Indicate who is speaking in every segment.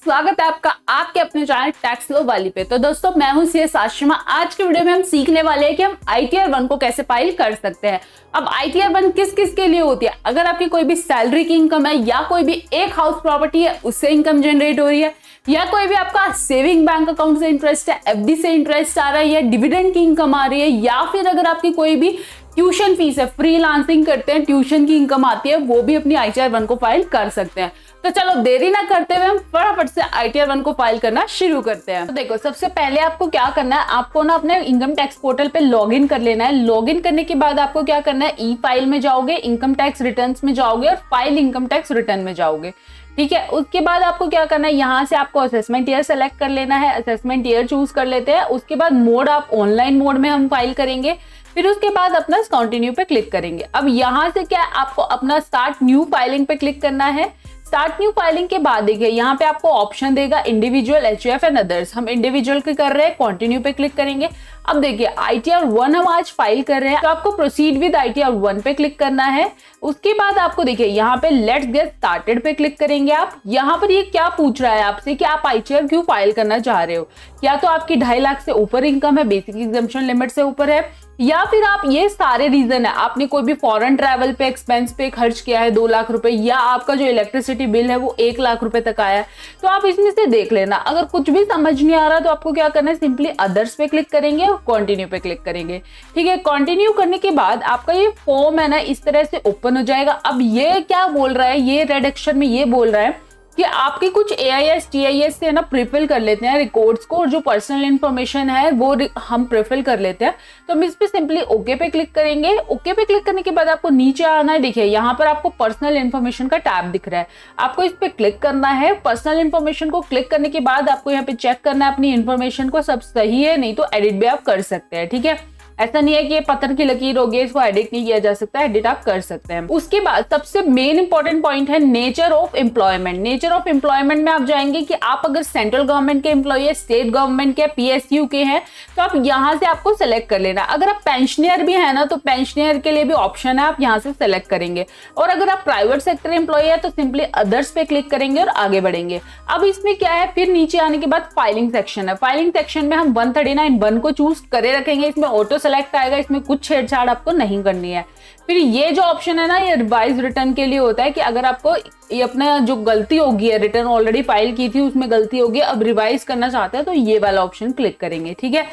Speaker 1: स्वागत है आपका आपके अपने चैनल टैक्स लो वाली पे। तो दोस्तों मैं हूं CS आशिमा। आज के वीडियो में हम सीखने वाले हैं कि हम ITR 1 को कैसे फाइल कर सकते हैं। अब ITR 1 किस किस के लिए होती है? अगर आपकी कोई भी सैलरी की इनकम है या कोई भी एक हाउस प्रॉपर्टी है उससे इनकम जनरेट हो रही है, या कोई भी आपका सेविंग बैंक अकाउंट से इंटरेस्ट है, FD से इंटरेस्ट आ रहा है, या डिविडेंड की इनकम आ रही है, या फिर अगर आपकी कोई भी ट्यूशन फीस है, फ्रीलांसिंग करते हैं, ट्यूशन की इनकम आती है, वो भी अपनी ITR 1 को फाइल कर सकते हैं। तो चलो देरी ना करते हुए हम फटाफट से ITR 1 को फाइल करना शुरू करते हैं। तो देखो सबसे पहले आपको क्या करना है, आपको ना अपने इनकम टैक्स पोर्टल पे लॉगिन कर लेना है। लॉगिन करने के बाद आपको क्या करना है, ई फाइल में जाओगे, इनकम टैक्स रिटर्न्स में जाओगे और फाइल इनकम टैक्स रिटर्न में जाओगे। ठीक है, उसके बाद आपको क्या करना है, यहाँ से आपको असेसमेंट ईयर सेलेक्ट कर लेना है। असेसमेंट ईयर चूज कर लेते हैं। उसके बाद मोड आप ऑनलाइन मोड में हम फाइल करेंगे। फिर उसके बाद अपना कंटिन्यू पे क्लिक करेंगे। अब यहाँ से क्या आपको अपना स्टार्ट न्यू फाइलिंग पे क्लिक करना है। स्टार्ट न्यू फाइलिंग के बाद देखिए यहाँ पे आपको ऑप्शन देगा इंडिविजुअल, HUF एंड अदर्स। हम इंडिविजुअल के कर रहे हैं, कंटिन्यू पे क्लिक करेंगे। अब देखिए ITR 1 हम आज फाइल कर रहे हैं, तो आपको प्रोसीड विद ITR 1 पे क्लिक करना है। उसके बाद आपको देखिए यहाँ पे लेट्स गेट स्टार्टेड पे क्लिक करेंगे आप। यहाँ पर ये क्या पूछ रहा है आपसे कि आप ITR क्यों फाइल करना चाह रहे हो, या तो आपकी 2.5 लाख से ऊपर इनकम है, बेसिक एग्जम्पशन लिमिट से ऊपर है, या फिर आप ये सारे रीजन है, आपने कोई भी फॉरेन ट्रैवल पे एक्सपेंस पे खर्च किया है 2 लाख रुपए, या आपका जो इलेक्ट्रिसिटी बिल है वो 1 लाख रुपए तक आया है। तो आप इसमें से देख लेना। अगर कुछ भी समझ नहीं आ रहा तो आपको क्या करना है, सिंपली अदर्स पे क्लिक करेंगे और कंटिन्यू पे क्लिक करेंगे। ठीक है, कंटिन्यू करने के बाद आपका ये फॉर्म है ना इस तरह से ओपन हो जाएगा। अब ये क्या बोल रहा है, ये रेड अक्षर में ये बोल रहा है कि आपके कुछ AIS TIS से ना प्रीफिल कर लेते हैं रिकॉर्ड्स को, और जो पर्सनल इंफॉर्मेशन है वो हम प्रीफिल कर लेते हैं। तो हम इस पे सिंपली ओके पे क्लिक करेंगे। ओके पे क्लिक करने के बाद आपको नीचे आना है। देखिए यहाँ पर आपको पर्सनल इंफॉर्मेशन का टैब दिख रहा है, आपको इस पे क्लिक करना है। पर्सनल इंफॉर्मेशन को क्लिक करने के बाद आपको यहाँ पे चेक करना है अपनी इंफॉर्मेशन को, सब सही है, नहीं तो एडिट भी आप कर सकते हैं। ठीक है, ऐसा नहीं है कि ये पत्थर की लकीर होगी, इसको एडिट नहीं किया जा सकता, एडिट आप कर सकते हैं। उसके बाद सबसे मेन इंपॉर्टेंट पॉइंट है nature of employment. Nature of employment में आप जाएंगे कि आप अगर सेंट्रल गवर्नमेंट के एम्प्लॉय है, स्टेट गवर्नमेंट के, PSU के हैं, तो आप यहाँ से आपको सेलेक्ट कर लेना। अगर आप पेंशनर भी है ना तो पेंशनर के लिए भी ऑप्शन है, आप यहाँ से सेलेक्ट करेंगे। और अगर आप प्राइवेट सेक्टर एम्प्लॉय है तो सिंपली अदर्स पे क्लिक करेंगे और आगे बढ़ेंगे। अब इसमें क्या है, फिर नीचे आने के बाद फाइलिंग सेक्शन है। फाइलिंग सेक्शन में हम 139(1) को चूज करे रखेंगे। इसमें ऑटो सेलेक्ट आएगा, इसमें कुछ छेड़छाड़ आपको नहीं करनी है। फिर ये जो ऑप्शन है ना, ये रिवाइज रिटर्न के लिए होता है कि अगर आपको ये अपना जो गलती होगी है, रिटर्न ऑलरेडी फाइल की थी उसमें गलती होगी, अब रिवाइज करना चाहते हैं तो ये वाला ऑप्शन क्लिक करेंगे। ठीक है,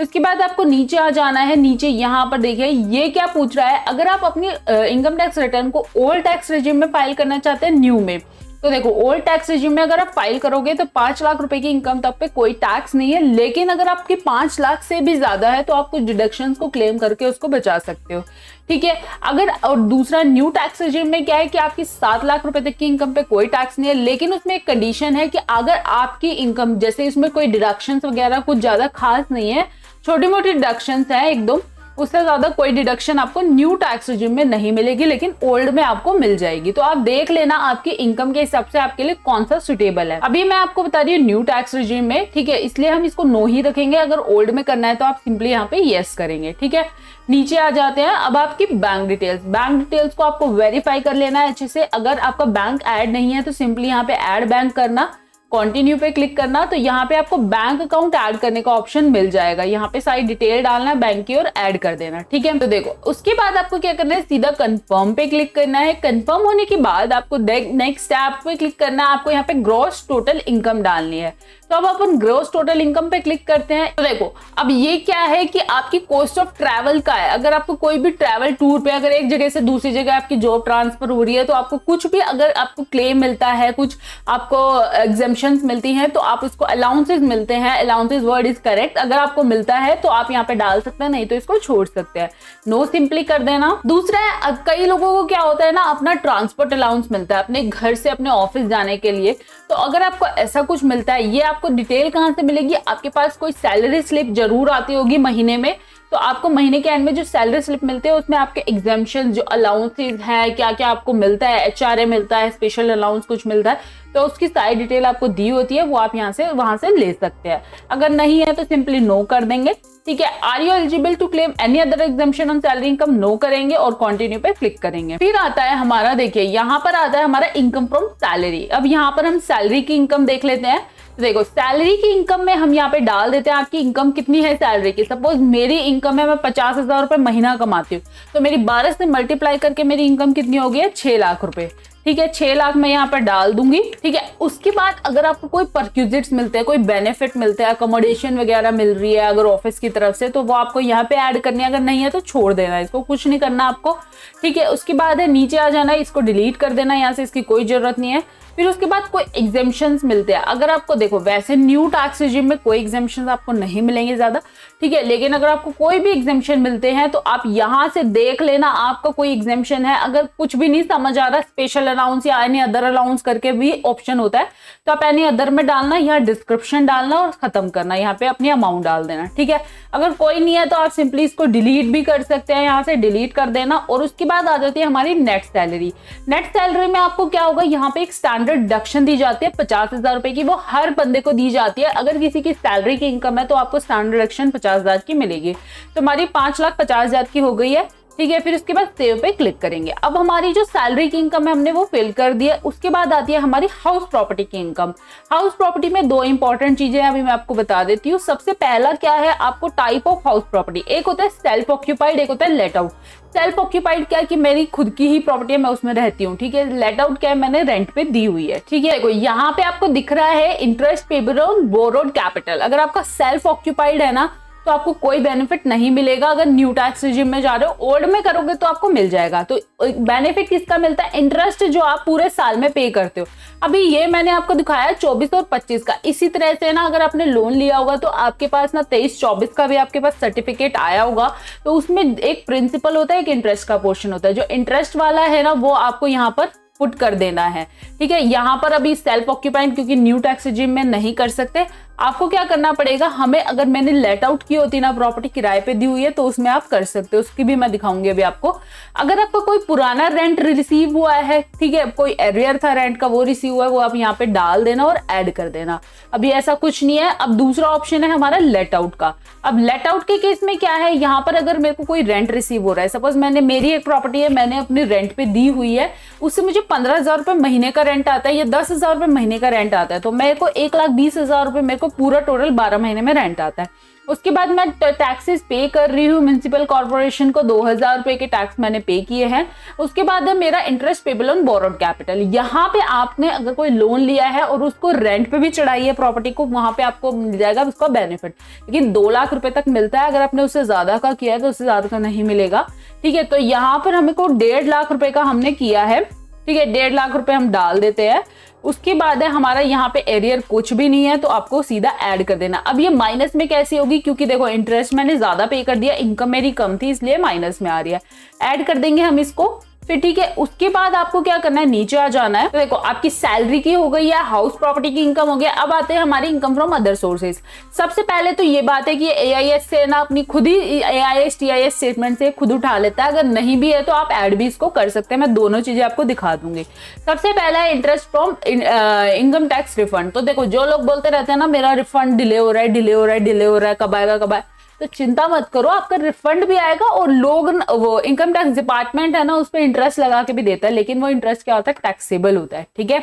Speaker 1: उसके बाद आपको नीचे आ जाना है। नीचे यहाँ पर देखिए ये क्या पूछ रहा है, अगर आप अपनी इनकम टैक्स रिटर्न को ओल्ड टैक्स रेजिम में फाइल करना चाहते हैं न्यू में, तो देखो ओल्ड टैक्स रेजिम में अगर आप फाइल करोगे तो 5 लाख रुपए की इनकम तक पे कोई टैक्स नहीं है। लेकिन अगर आपकी 5 लाख से भी ज्यादा है तो आप कुछ डिडक्शंस को क्लेम करके उसको बचा सकते हो। ठीक है, अगर और दूसरा न्यू टैक्स रेजिम में क्या है कि आपकी 7 लाख रुपए तक की इनकम पे कोई टैक्स नहीं है, लेकिन उसमें एक कंडीशन है कि अगर आपकी इनकम जैसे इसमें कोई डिडक्शंस वगैरह कुछ ज्यादा खास नहीं है, छोटी मोटी डिडक्शंस है एकदम, उससे ज्यादा कोई डिडक्शन आपको न्यू टैक्स रेजिम में नहीं मिलेगी, लेकिन ओल्ड में आपको मिल जाएगी। तो आप देख लेना आपकी इनकम के हिसाब से आपके लिए कौन सा सुटेबल है। अभी मैं आपको बता रही हूँ न्यू टैक्स रेजिम में, ठीक है, इसलिए हम इसको नो ही रखेंगे। अगर ओल्ड में करना है तो आप सिंपली यहाँ पे यस करेंगे। ठीक है, नीचे आ जाते हैं। अब आपकी बैंक डिटेल्स को आपको वेरीफाई कर लेना है अच्छे से। अगर आपका बैंक ऐड नहीं है तो सिंपली यहाँ पे ऐड बैंक करना, कंटिन्यू पे क्लिक करना। तो यहाँ पे आपको बैंक अकाउंट ऐड करने का ऑप्शन मिल जाएगा। यहाँ पे सारी डिटेल डालना है बैंक की और ऐड कर देना। ठीक है, तो देखो उसके बाद आपको क्या करना है, सीधा कंफर्म पे क्लिक करना है। कंफर्म होने के बाद आपको नेक्स्ट ऐप पे क्लिक करना है। आपको यहाँ पे ग्रॉस टोटल इनकम डालनी है। तो अब अपन ग्रॉस टोटल इनकम पे क्लिक करते हैं। तो देखो अब ये क्या है कि आपकी कॉस्ट ऑफ ट्रैवल का है। अगर आपको कोई भी ट्रैवल टूर पे अगर एक जगह से दूसरी जगह आपकी जॉब ट्रांसफर हो रही है तो आपको कुछ भी अगर आपको क्लेम मिलता है, कुछ आपको एग्जेम्पशंस मिलती हैं, तो आप उसको अलाउंसेस मिलते हैं, अलाउंसेस वर्ड इज करेक्ट, अगर आपको मिलता है तो आप यहाँ पे डाल सकते हैं, नहीं तो इसको छोड़ सकते हैं। नो सिंपली कर देना। दूसरा है, कई लोगों को क्या होता है ना, अपना ट्रांसपोर्ट अलाउंस मिलता है अपने घर से अपने ऑफिस जाने के लिए। तो अगर आपको ऐसा कुछ मिलता है, ये आपको डिटेल कहाँ से मिलेगी, आपके पास कोई सैलरी स्लिप जरूर आती होगी महीने में, तो आपको महीने के एंड में जो सैलरी स्लिप मिलते हैं उसमें आपके एग्जाम्पशन, जो अलाउंसेज हैं, क्या क्या आपको मिलता है, HRA मिलता है, स्पेशल अलाउंस कुछ मिलता है, तो उसकी सारी डिटेल आपको दी होती है, वो आप यहाँ से वहां से ले सकते हैं। अगर नहीं है तो सिंपली नो कर देंगे, ठीक है। Are you eligible to claim any other exemption on salary income, no करेंगे और कंटिन्यू पे क्लिक करेंगे। फिर आता है हमारा, देखिए यहाँ पर आता है हमारा इनकम फ्रॉम सैलरी। अब यहाँ पर हम सैलरी की इनकम देख लेते हैं। तो देखो सैलरी की इनकम में हम यहाँ पे डाल देते हैं आपकी इनकम कितनी है सैलरी की। सपोज मेरी इनकम है, मैं 50,000 रुपए महीना कमाती हूँ, तो मेरी 12 से मल्टीप्लाई करके मेरी इनकम कितनी हो गई है, 6 लाख रुपए, ठीक है। 6 लाख मैं यहाँ पर डाल दूंगी, ठीक है। उसके बाद अगर आपको कोई परक्यूजिट्स मिलते हैं, कोई बेनिफिट मिलते हैं, अकोमोडेशन वगैरह मिल रही है अगर ऑफिस की तरफ से, तो वो आपको यहाँ पे ऐड करनी है। अगर नहीं है तो छोड़ देना है, इसको कुछ नहीं करना आपको, ठीक है। उसके बाद है नीचे आ जाना है, इसको डिलीट कर देना, यहाँ से इसकी कोई जरूरत नहीं है। फिर उसके बाद कोई एग्जेम्पशंस मिलते हैं, अगर आपको देखो वैसे न्यू टैक्स रिजिम में कोई एग्जेम्पशंस आपको नहीं मिलेंगे ज्यादा, ठीक है। लेकिन अगर आपको कोई भी एग्जेम्पशन मिलते हैं तो आप यहाँ से देख लेना आपका कोई एग्जेम्पशन है। अगर कुछ भी नहीं समझ आ रहा, स्पेशल अलाउंस या एनी अदर अलाउंस करके भी ऑप्शन होता है, तो आप एनी अदर में डालना, यहाँ डिस्क्रिप्शन डालना और खत्म करना, यहाँ पे अपनी अमाउंट डाल देना, ठीक है। अगर कोई नहीं है तो आप सिंपली इसको डिलीट भी कर सकते हैं, यहाँ से डिलीट कर देना। और उसके बाद आ जाती है हमारी नेट सैलरी। नेट सैलरी में आपको क्या होगा, यहाँ पे एक स्टैंडर्ड डिडक्शन दी जाती है 50,000 रुपए की, वो हर बंदे को दी जाती है। अगर किसी की सैलरी की इनकम है तो आपको स्टैंडर्ड डिडक्शन 50,000 की मिलेगी। तो हमारी 5,50,000 की हो गई है, ठीक है। फिर उसके बाद सेव पे क्लिक करेंगे। अब हमारी जो सैलरी की इनकम है हमने वो फिल कर दी है। उसके बाद आती है हमारी हाउस प्रॉपर्टी की इनकम। हाउस प्रॉपर्टी में 2 इंपॉर्टेंट चीजें अभी मैं आपको बता देती हूँ। सबसे पहला क्या है, आपको टाइप ऑफ हाउस प्रॉपर्टी, एक होता है सेल्फ ऑक्यूपाइड, एक होता है लेट आउट। सेल्फ ऑक्यूपाइड क्या है कि मेरी खुद की ही प्रॉपर्टी है, मैं उसमें रहती हूँ, ठीक है। लेट आउट क्या है, मैंने रेंट पे दी हुई है, ठीक है। देखो यहाँ पे आपको दिख रहा है interest payable on borrowed capital. अगर आपका सेल्फ ऑक्यूपाइड है ना तो आपको कोई बेनिफिट नहीं मिलेगा। अगर न्यू टैक्स रिजिम में जा रहे हो, ओल्ड में करोगे तो आपको मिल जाएगा। तो बेनिफिट किसका मिलता है, इंटरेस्ट जो आप पूरे साल में पे करते हो। अभी ये मैंने आपको दिखाया 24 और 25 का। इसी तरह से ना अगर आपने लोन लिया होगा तो आपके पास ना 23-24 का भी आपके पास सर्टिफिकेट आया होगा, तो उसमें एक प्रिंसिपल होता है, एक इंटरेस्ट का पोर्शन होता है। जो इंटरेस्ट वाला है ना वो आपको यहाँ पर पुट कर देना है, ठीक है। यहाँ पर अभी सेल्फ ऑक्यूपाइड क्योंकि न्यू टैक्स रिजिम में नहीं कर सकते, आपको क्या करना पड़ेगा, हमें अगर मैंने लेट आउट की होती ना प्रॉपर्टी किराए पे दी हुई है तो उसमें आप कर सकते हो, उसकी भी मैं दिखाऊंगी अभी आपको। अगर आपका कोई पुराना रेंट रिसीव हुआ है, ठीक है, कोई एरियर था रेंट का वो रिसीव हुआ है, वो आप यहाँ पे डाल देना और ऐड कर देना। अभी ऐसा कुछ नहीं है। अब दूसरा ऑप्शन है हमारा लेट आउट का। अब लेट आउट के केस में क्या है, यहाँ पर अगर मेरे को कोई रेंट रिसीव हो रहा है, सपोज मेरी एक प्रॉपर्टी है, मैंने अपनी रेंट पे दी हुई है, उससे मुझे 15,000 रुपए महीने का रेंट आता है या 10,000 रुपए महीने का रेंट आता है, तो मेरे को 1,20,000 रुपए मेरे को पूरा टोटल 12 महीने में रेंट आता है। उसके बाद मैं टैक्सेस पे कर रही हूँ म्युनिसिपल कॉर्पोरेशन को, 2,000 रुपए के टैक्स मैंने पे किए हैं। उसके बाद है मेरा interest payable on borrowed capital. यहाँ पे आपने अगर कोई लोन लिया है और उसको रेंट पे भी चढ़ाई है प्रॉपर्टी को, वहां पे आपको मिल जाएगा उसका बेनिफिट, लेकिन 2 लाख रुपए तक मिलता है। अगर आपने उससे ज्यादा का किया है तो उससे ज्यादा का नहीं मिलेगा, ठीक है। तो यहाँ पर हमें को 1.5 लाख रुपए का हमने किया है, ठीक है। 1.5 लाख रुपए हम डाल देते हैं। उसके बाद है हमारा यहाँ पे एरियर कुछ भी नहीं है, तो आपको सीधा ऐड कर देना। अब ये माइनस में कैसे होगी, क्योंकि देखो इंटरेस्ट मैंने ज्यादा पे कर दिया, इनकम मेरी कम थी इसलिए माइनस में आ रही है। ऐड कर देंगे हम इसको, फिर ठीक है। उसके बाद आपको क्या करना है, नीचे आ जाना है। तो देखो आपकी सैलरी की हो गई है, हाउस प्रॉपर्टी की इनकम हो गया। अब आते हैं हमारी इनकम फ्रॉम अदर सोर्सेज। सबसे पहले तो ये बात है कि AIS से ना अपनी खुद ही AIS TIS स्टेटमेंट से खुद उठा लेता है। अगर नहीं भी है तो आप ऐड भी इसको कर सकते हैं, मैं दोनों चीजें आपको दिखा दूंगी। सबसे पहला है interest from income tax refund. तो देखो जो लोग बोलते रहते हैं ना मेरा रिफंड डिले हो रहा है, डिले हो रहा है, डिले हो रहा है, कब आएगा कब आएगा, तो चिंता मत करो, आपका रिफंड भी आएगा। और लोग वो इनकम टैक्स डिपार्टमेंट है ना उस पर इंटरेस्ट लगा के भी देता है, लेकिन वो इंटरेस्ट क्या होता है, टैक्सेबल होता है, ठीक है।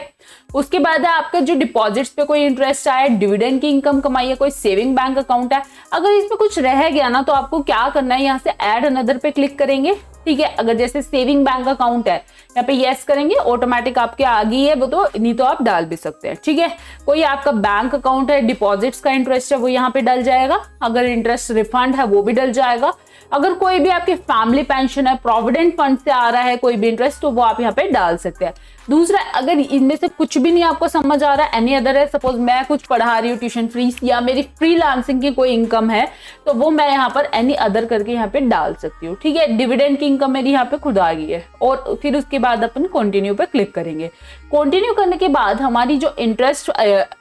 Speaker 1: उसके बाद है आपका जो डिपॉजिट्स पे कोई इंटरेस्ट आया, डिविडेंड की इनकम कमाई है, कोई सेविंग बैंक अकाउंट है, अगर इसमें कुछ रह गया ना तो आपको क्या करना है, यहाँ से ऐड अनदर पे क्लिक करेंगे, ठीक है। अगर जैसे सेविंग बैंक अकाउंट है यहाँ पे यस करेंगे, ऑटोमेटिक आपके आ गई है वो, तो नहीं तो आप डाल भी सकते हैं, ठीक है। कोई आपका बैंक अकाउंट है, डिपॉजिट्स का इंटरेस्ट है वो यहाँ पे डल जाएगा। अगर इंटरेस्ट रिफंड है वो भी डल जाएगा। अगर कोई भी आपकी फैमिली पेंशन है, प्रोविडेंट फंड से आ रहा है कोई भी इंटरेस्ट, तो वो आप यहाँ पे डाल सकते हैं। दूसरा, अगर इनमें से कुछ भी नहीं आपको समझ आ रहा, एनी अदर है, सपोज मैं कुछ पढ़ा रही हूँ ट्यूशन फीस या मेरी फ्रीलांसिंग की कोई इनकम है, तो वो मैं यहाँ पर एनी अदर करके यहाँ पे डाल सकती हूँ। ठीक है, डिविडेंड की इनकम मेरी यहाँ पे खुद आ गई है, और फिर उसके बाद अपन कंटिन्यू पे क्लिक करेंगे। कंटिन्यू करने के बाद हमारी जो interest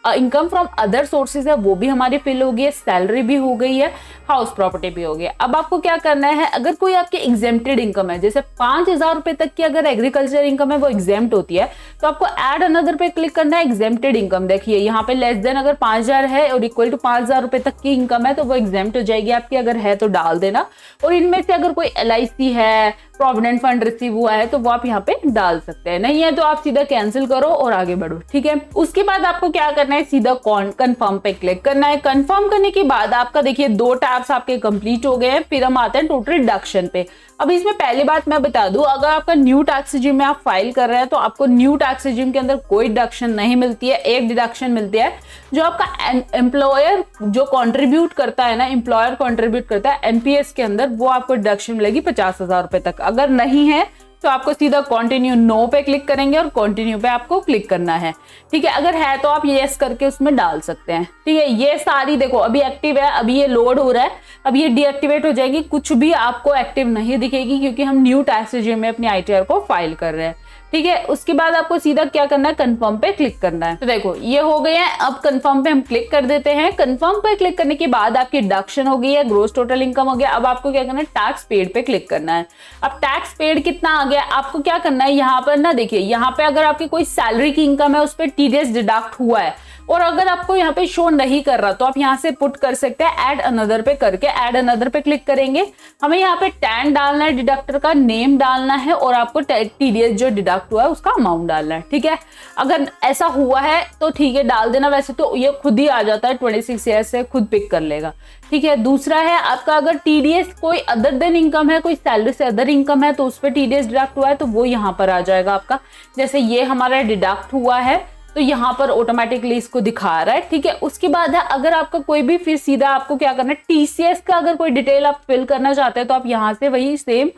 Speaker 1: income from other sources है वो भी हमारी फिल हो गई है, सैलरी भी हो गई है, हाउस प्रॉपर्टी भी हो गई है। अब आपको क्या करना है, अगर कोई आपकी एग्जेम्प्टेड इनकम है, जैसे 5,000 रुपए तक की अगर एग्रीकल्चर इनकम है वो एग्जेम्प्ट होती है, तो आपको ऐड अनदर पे क्लिक करना है। एग्जेम्प्टेड इनकम देखिए यहाँ पे लेस देन अगर 5,000 है और इक्वल टू 5,000 रुपए तक की इनकम है तो वो एग्जेम्प्ट हो जाएगी आपकी, अगर है तो डाल देना। और इनमें से अगर कोई LIC है, प्रोविडेंट फंड रिसीव हुआ है तो वो आप यहाँ पे डाल सकते हैं, नहीं है तो आप सीधा कैंसिल करो और आगे बढ़ो। ठीक है, उसके बाद आपको क्या करना है, सीधा कंफर्म पे क्लिक करना है। कंफर्म करने के बाद आपका देखिए 2 टैब्स आपके कंप्लीट हो गए हैं। फिर हम आते हैं टोटल डिडक्शन पे। अब इसमें पहली बात मैं बता दूं, अगर आपका न्यू टैक्स रिजीम में आप फाइल कर रहे हैं तो आपको न्यू टैक्स रिजीम के अंदर कोई डिडक्शन नहीं मिलती है। एक डिडक्शन मिलती है जो आपका एम्प्लॉयर जो कंट्रीब्यूट करता है ना, एम्प्लॉयर कंट्रीब्यूट करता है NPS के अंदर, वो आपको डिडक्शन मिलेगी 50,000 रुपए तक। अगर नहीं है तो आपको सीधा कंटिन्यू नो पे क्लिक करेंगे और कंटिन्यू पे आपको क्लिक करना है। ठीक है, अगर है तो आप यस करके उसमें डाल सकते हैं। ठीक है, ये सारी देखो अभी एक्टिव है, अभी ये लोड हो रहा है, अब ये डीएक्टिवेट हो जाएगी, कुछ भी आपको एक्टिव नहीं दिखेगी क्योंकि हम न्यू टैक्स रिजीम में अपनी ITR को फाइल कर रहे हैं। ठीक है, उसके बाद आपको सीधा क्या करना है, कंफर्म पे क्लिक करना है। तो देखो ये हो गया है, अब कंफर्म पे हम क्लिक कर देते हैं। कंफर्म पे क्लिक करने के बाद आपकी डिडक्शन हो गई है, ग्रोस टोटल इनकम हो गया। अब आपको क्या करना है, टैक्स पेड पे क्लिक करना है। अब टैक्स पेड कितना आ गया, आपको क्या करना है, यहाँ पर ना देखिए, यहाँ पे अगर आपकी कोई सैलरी की इनकम है उस पर TDS डिडक्ट हुआ है, और अगर आपको यहाँ पे शो नहीं कर रहा तो आप यहाँ से पुट कर सकते हैं ऐड अनदर पे करके। ऐड अनदर पे क्लिक करेंगे, हमें यहाँ पे टैन डालना है, डिडक्टर का नेम डालना है, और आपको TDS जो डिडक्ट हुआ है उसका अमाउंट डालना है। ठीक है, अगर ऐसा हुआ है तो ठीक है डाल देना, वैसे तो ये खुद ही आ जाता है 26 ईयर से खुद पिक कर लेगा। ठीक है, दूसरा है आपका अगर TDS कोई अदर देन इनकम है, कोई सैलरी से अदर इनकम है तो उस पर TDS डिडक्ट हुआ है तो वो यहाँ पर आ जाएगा आपका। जैसे ये हमारा डिडक्ट हुआ है तो यहाँ पर ऑटोमेटिकली इसको दिखा रहा है। ठीक है, उसके बाद है अगर आपका कोई भी, फिर सीधा आपको क्या करना है, TCS का अगर कोई डिटेल आप फिल करना चाहते हैं तो आप यहाँ से वही सेम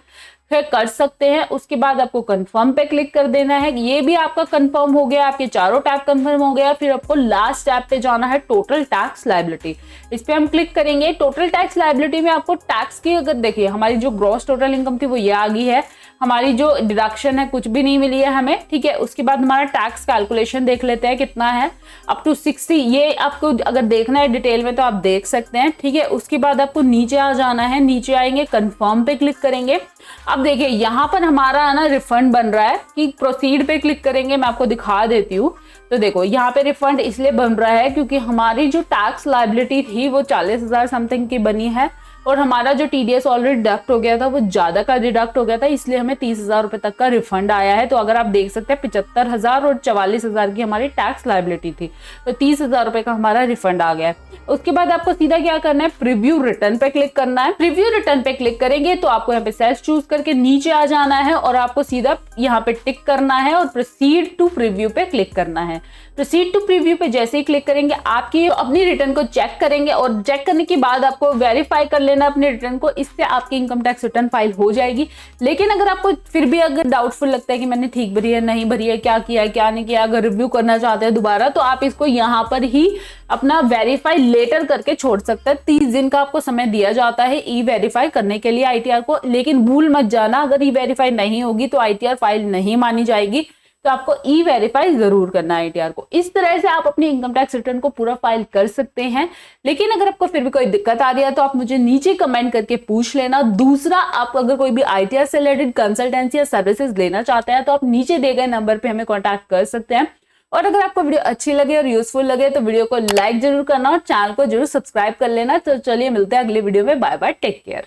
Speaker 1: फिर कर सकते हैं। उसके बाद आपको कंफर्म पे क्लिक कर देना है। ये भी आपका कंफर्म हो गया, आपके चारों टैब कंफर्म हो गया। फिर आपको लास्ट टैब पे जाना है, टोटल टैक्स लायबिलिटी। इस पे हम क्लिक करेंगे। टोटल टैक्स लायबिलिटी में आपको टैक्स की, अगर देखिए हमारी जो ग्रॉस टोटल इनकम थी वो ये आ गई है, हमारी जो डिडक्शन है कुछ भी नहीं मिली है हमें। ठीक है, उसके बाद हमारा टैक्स कैलकुलेशन देख लेते हैं कितना है, अप टू 60। ये आपको अगर देखना है डिटेल में तो आप देख सकते हैं। ठीक है, उसके बाद आपको नीचे आ जाना है, नीचे आएंगे कंफर्म पे क्लिक करेंगे। अब देखिए यहाँ पर हमारा ना रिफंड बन रहा है, कि प्रोसीड पे क्लिक करेंगे, मैं आपको दिखा देती हूँ। तो देखो यहाँ पे रिफंड इसलिए बन रहा है क्योंकि हमारी जो टैक्स लायबिलिटी थी वो 40,000 समथिंग की बनी है, और हमारा जो TDS ऑलरेडी डिडक्ट हो गया था वो ज्यादा का डिडक्ट हो गया था, इसलिए हमें 30,000 रुपए तक का रिफंड आया है। तो अगर आप देख सकते हैं 75,000 और 44,000 की हमारी टैक्स लायबिलिटी थी, तो 30,000 रुपए का हमारा रिफंड आ गया है। उसके बाद आपको सीधा क्या करना है, प्रीव्यू रिटर्न पे क्लिक करना है। प्रीव्यू रिटर्न पे क्लिक करेंगे तो आपको यहाँ पे सेल्स चूज करके नीचे आ जाना है, और आपको सीधा यहाँ पे टिक करना है और प्रोसीड टू प्रीव्यू पे क्लिक करना है। प्रोसीड टू प्रीव्यू पे जैसे ही क्लिक करेंगे आपकी अपनी रिटर्न को चेक करेंगे, और चेक करने के बाद आपको वेरीफाई कर लेना अपने रिटर्न को, इससे आपकी इनकम टैक्स रिटर्न फाइल हो जाएगी। लेकिन अगर आपको फिर भी अगर डाउटफुल लगता है कि मैंने ठीक भरी है, नहीं भरी है, क्या किया है क्या नहीं किया, अगर रिव्यू करना चाहते हैं दोबारा, तो आप इसको यहाँ पर ही अपना वेरीफाई लेटर करके छोड़ सकते हैं। 30 दिन का आपको समय दिया जाता है ई वेरीफाई करने के लिए ITR को, लेकिन भूल मत जाना अगर ई वेरीफाई नहीं होगी तो ITR फाइल नहीं मानी जाएगी, तो आपको ई वेरीफाई जरूर करना है ITR को। इस तरह से आप अपनी इनकम टैक्स रिटर्न को पूरा फाइल कर सकते हैं। लेकिन अगर आपको फिर भी कोई दिक्कत आ रही है तो आप मुझे नीचे कमेंट करके पूछ लेना। दूसरा, आप अगर कोई भी ITR से रिलेटेड कंसल्टेंसी या सर्विसेज लेना चाहते हैं तो आप नीचे दिए गए नंबर पे हमें कॉन्टैक्ट कर सकते हैं। और अगर आपको वीडियो अच्छी लगे और यूजफुल लगे तो वीडियो को लाइक जरूर करना और चैनल को जरूर सब्सक्राइब कर लेना। तो चलिए मिलते हैं अगली वीडियो में, बाय बाय, टेक केयर।